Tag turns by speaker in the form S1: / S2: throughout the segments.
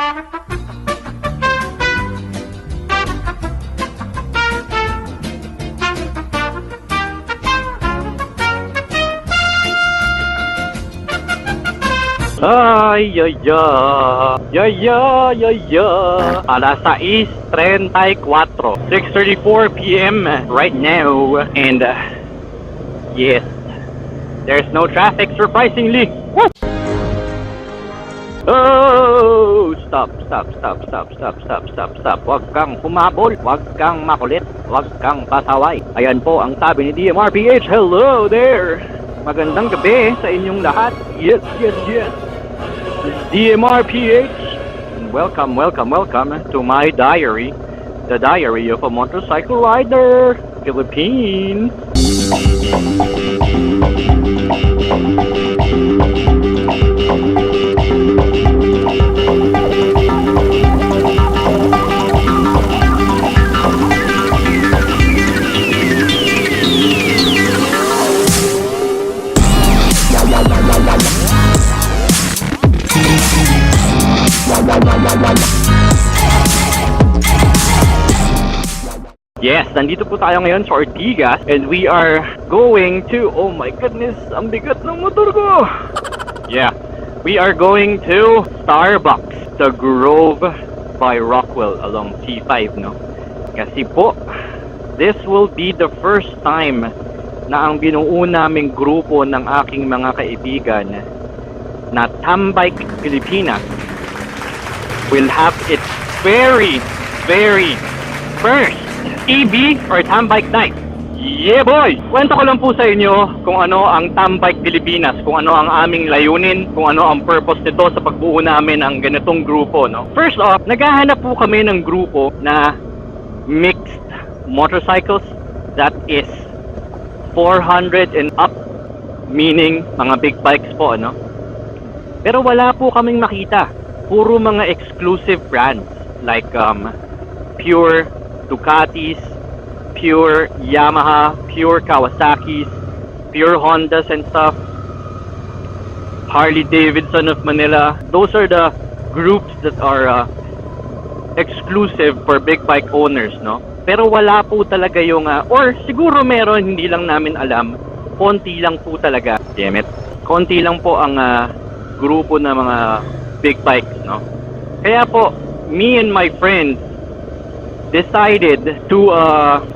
S1: Ay, ay, ay, alas 6:34, 6:34 p.m. right now, and yes, there's no traffic, surprisingly. What? Oh, stop. Wag kang humabol, wag kang makulit, wag kang pasaway. Ayan po ang sabi ni DMRPH. Hello there. Magandang gabi sa inyong lahat. Yes. DMRPH, welcome to my diary, the diary of a motorcycle rider, Philippines. Yes, nandito po tayo ngayon sa Ortigas and we are going to, oh my goodness, ang bigat ng motor ko! Yeah, we are going to Starbucks, the Grove by Rockwell along C5, no? Kasi po, this will be the first time na ang binuo naming grupo ng aking mga kaibigan na Tambike Pilipinas will have its very first EB or Tambike night. Yeah boy! Kwento ko lang po sa inyo kung ano ang Tambike Pilipinas, kung ano ang aming layunin, kung ano ang purpose nito sa pagbuo namin ng ganitong grupo, no? First off, naghahanap po kami ng grupo na mixed motorcycles, that is 400 and up, meaning mga big bikes po, no? Pero wala po kaming makita. Puro mga exclusive brands like pure Ducatis, pure Yamaha, pure Kawasaki's, pure Hondas and stuff, Harley Davidson of Manila. Those are the groups that are exclusive for big bike owners, no? Pero wala po talaga yung or siguro meron, hindi lang namin alam. Konti lang po talaga. Damn it. Konti lang po ang grupo na mga big bikes, no? Kaya po, me and my friends decided to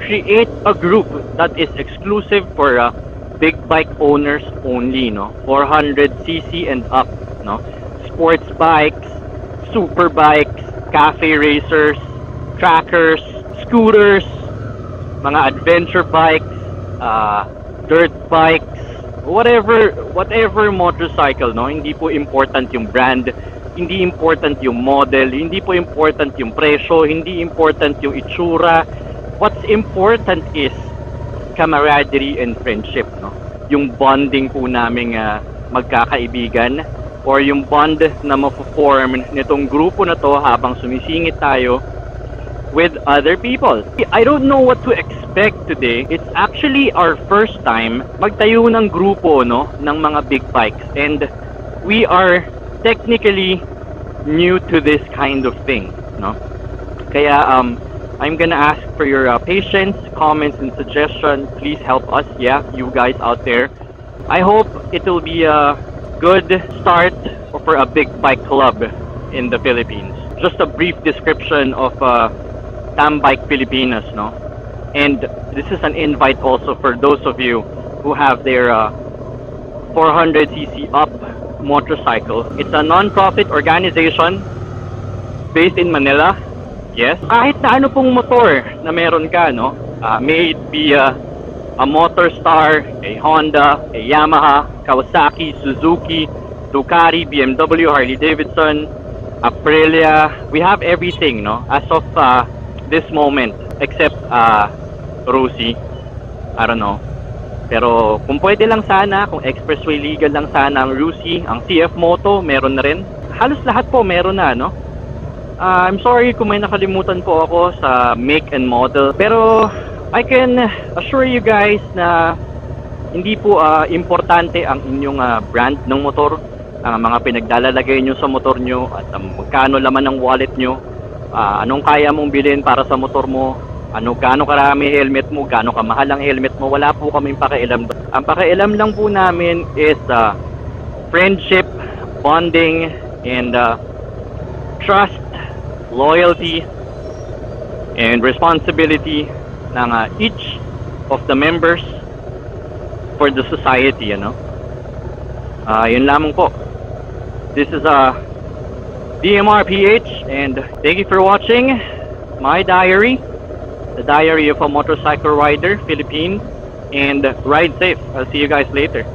S1: create a group that is exclusive for big bike owners only, no? 400cc and up, no? Sports bikes, super bikes, cafe racers, trackers, scooters, mga adventure bikes, dirt bikes, whatever motorcycle, no? Hindi po important yung brand, hindi important yung model, hindi po important yung presyo, hindi important yung itsura. What's important is camaraderie and friendship, no? Yung bonding po naming magkakaibigan, or yung bond na ma-form nitong grupo na to habang sumisingit tayo with other people. I don't know what to expect today. It's actually our first time magtayo ng grupo, no, ng mga big bikes, and we are technically new to this kind of thing, no? Kaya I'm gonna ask for your patience, comments, and suggestions. Please help us, yeah, you guys out there. I hope it will be a good start for a big bike club in the Philippines. Just a brief description of Tambike Pilipinas, no? And this is an invite also for those of you who have their 400cc up motorcycle. It's a non-profit organization based in Manila. Yes. Kahit na ano pong motor na meron ka, no? May it be a Motorstar, a Honda, a Yamaha, Kawasaki, Suzuki, Ducati, BMW, Harley Davidson, Aprilia. We have everything, no? As of this moment, except Rusi. I don't know. Pero kung pwede lang sana, kung expressway legal lang sana ang Rusi, ang CF Moto, meron na rin. Halos lahat po meron na, no? I'm sorry kung may nakalimutan po ako sa make and model. Pero I can assure you guys na hindi po importante ang inyong brand ng motor. ang mga pinagdalalagay nyo sa motor nyo, at magkano laman ng wallet nyo, anong kaya mong bilhin para sa motor mo, gaano karami helmet mo, gaano kamahal ang helmet mo. Wala po kaming pakialam. Ang pakialam lang po namin is friendship, bonding, and trust, loyalty, and responsibility ng each of the members for the society, yun lamang po. This is DMRPH, and thank you for watching my diary, the diary of a motorcycle rider, Philippines, and ride safe. I'll see you guys later.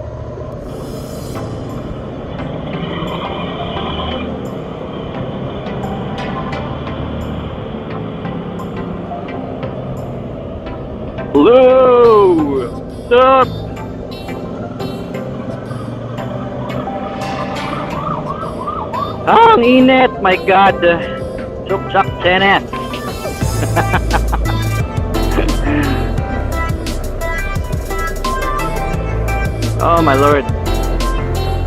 S1: Hello! What's up? Ang init! My God! Chuk-chak chenet! Oh my Lord!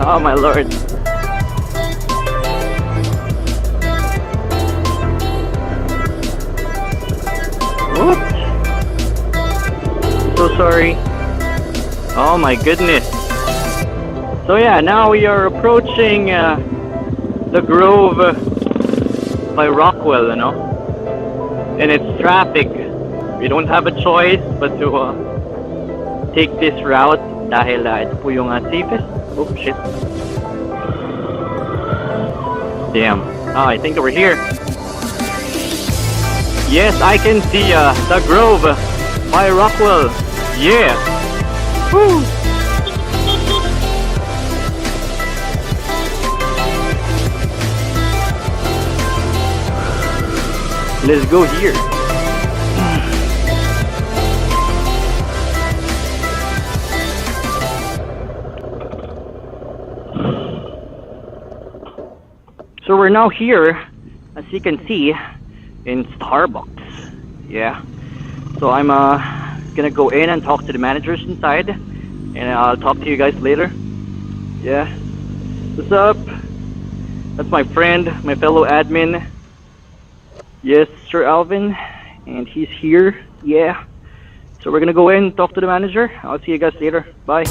S1: Oh my Lord! Oops! So sorry. Oh my goodness. So yeah, now we are approaching the Grove by Rockwell, and it's traffic. We don't have a choice but to take this route dahil ito po yung safest. Oh shit. Damn. I think we're here. Yes, I can see the Grove by Rockwell. Yeah. Woo. Let's go here. So we're now here, as you can see, in Starbucks. Yeah. So I'm gonna go in and talk to the managers inside, and I'll talk to you guys later. Yeah. What's up? That's my friend, my fellow admin. Yes, Sir Alvin, and he's here. Yeah. So we're gonna go in and talk to the manager. I'll see you guys later. Bye.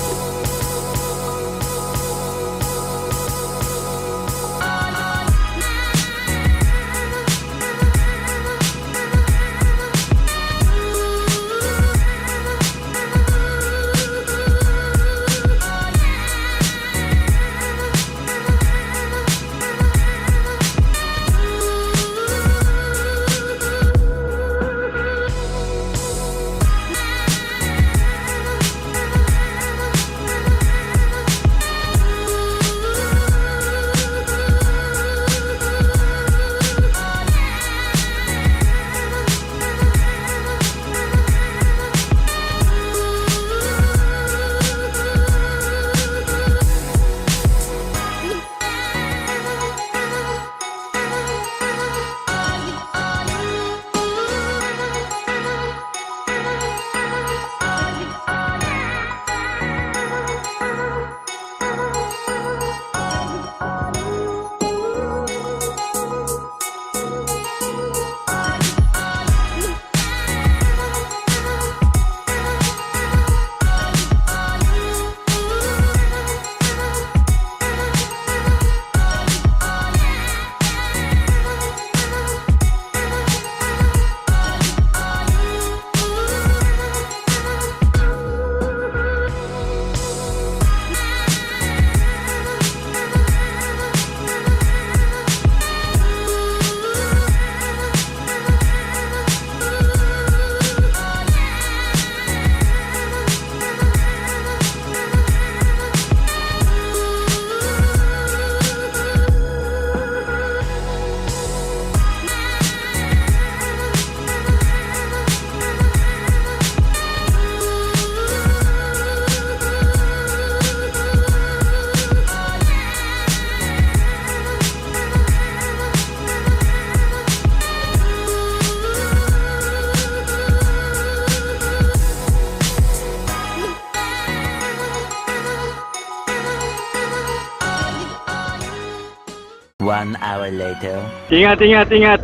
S2: 1 hour later.
S1: Ingat, ingat, ingat.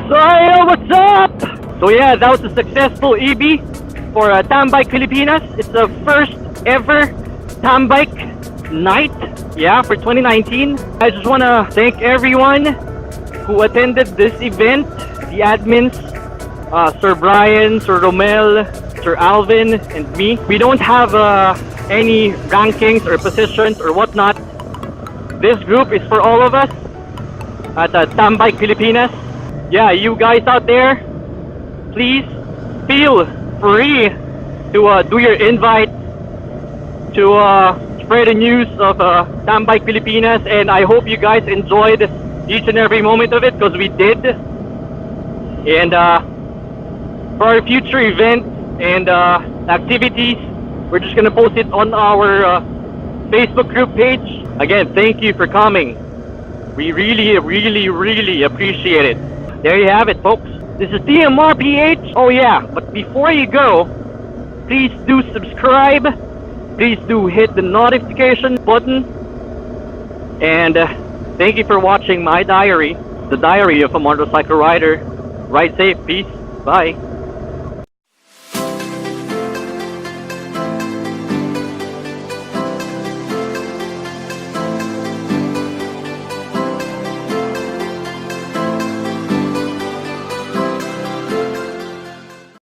S1: So, hey, what's up? So yeah, that was a successful EB for Tambike Pilipinas. It's the first ever Tambike night, yeah, for 2019. I just want to thank everyone who attended this event, the admins, Sir Brian, Sir Romel, Sir Alvin, and me. We don't have any rankings or positions or whatnot. This group is for all of us at Tambike Pilipinas. Yeah, you guys out there, please feel free to do your invite to spread the news of Tambike Pilipinas, and I hope you guys enjoyed each and every moment of it, because we did. And for our future events and activities, we're just gonna post it on our Facebook group page. Again, thank you for coming. We really, really, really appreciate it. There you have it, folks. This is DMRPH. Oh yeah, but before you go, please do subscribe. Please do hit the notification button. And thank you for watching my diary, the diary of a motorcycle rider. Ride safe. Peace. Bye.